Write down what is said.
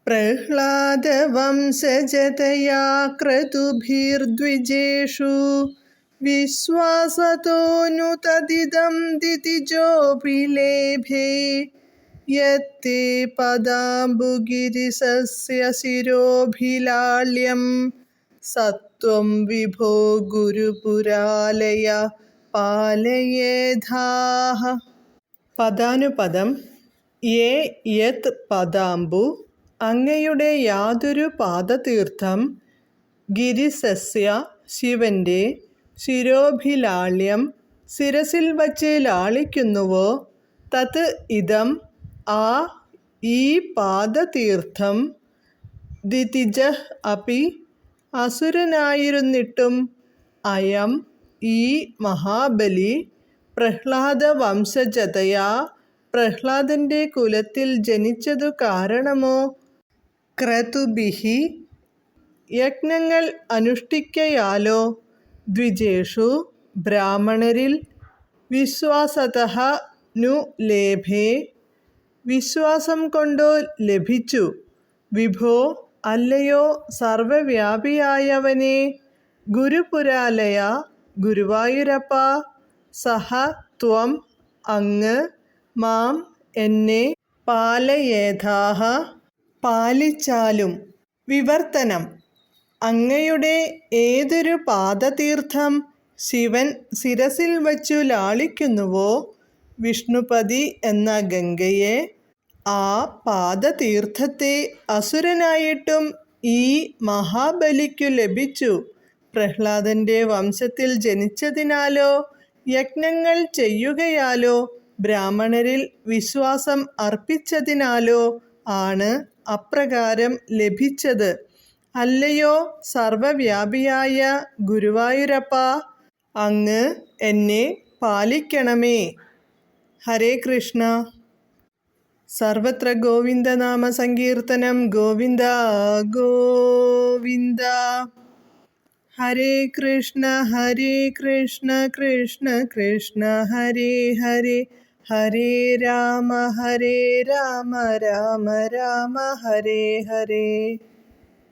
പ്രഹ്ലാദവംശജതയാ ക്രതുഭിർദ്വിജേഷു വിശ്വാസതോനുതദിദം ദിതിജോഭിലേഭേ യത്തെ പദാംബുഗിരിസസ്യ ശിരോഭിലാള്യം സത്വം വിഭോ ഗുരുപുരാലയ പാലയേധാഃ. പദാനുപദം. യേ യത് പദാംബു, അങ്ങയുടെ യാതൊരു പാദതീർത്ഥം, ഗിരിസസ്യ, ശിവന്റെ, ശിരോഭിലാള്യം, ശിരസിൽ വച്ച് ലാളിക്കുന്നുവോ, തത് ഇദം, ആ, ഈ പാദതീർത്ഥം, ദിതിജഃ അപി, അസുരനായിരുന്നിട്ടും, അയം, ഈ മഹാബലി, പ്രഹ്ലാദവംശജതയാ, പ്രഹ്ലാദന്റെ കുലത്തിൽ ജനിച്ചതു കാരണമോ, ക്രതുഭിഃ, യജ്ഞങ്ങൾ അനുഷ്ഠിക്കയാലോ, ദ്വിജേഷു, ബ്രാഹ്മണരിൽ, വിശ്വാസതഃ നു ലേഭേ, വിശ്വാസം കൊണ്ടു ലഭിച്ചു, വിഭോ, അല്ലയോ സർവവ്യാപിയായവനേ, ഗുരുപുരാലയ, ഗുരുവായൂരപ്പാ, സഹ, ത്വം, അങ്ങ്, മാം, എന്നെ, പാലയേധാഃ, പാലിച്ചാലും. വിവർത്തനം. അങ്ങയുടെ ഏതൊരു പാദതീർത്ഥം ശിവൻ ശിരസിൽ വച്ചു ലാളിക്കുന്നുവോ, വിഷ്ണുപതി എന്ന ഗംഗയെ, ആ പാദതീർത്ഥത്തെ അസുരനായിട്ടും ഈ മഹാബലിക്കു ലഭിച്ചു. പ്രഹ്ലാദന്റെ വംശത്തിൽ ജനിച്ചതിനാലോ, യജ്ഞങ്ങൾ ചെയ്യുകയാലോ, ബ്രാഹ്മണരിൽ വിശ്വാസം അർപ്പിച്ചതിനാലോ ആണ് അപ്രകാരം ലഭിച്ചത്. അല്ലയോ സർവവ്യാപിയായ ഗുരുവായൂരപ്പാ, അങ്ങ് എന്നെ പാലിക്കണമേ. ഹരേ കൃഷ്ണ. സർവത്ര ഗോവിന്ദനാമ സങ്കീർത്തനം. ഗോവിന്ദ ഗോവിന്ദ. ഹരേ കൃഷ്ണ കൃഷ്ണ കൃഷ്ണ ഹരേ ഹരേ, ഹരേ രാമ രാമ രാമ ഹരേ ഹരേ.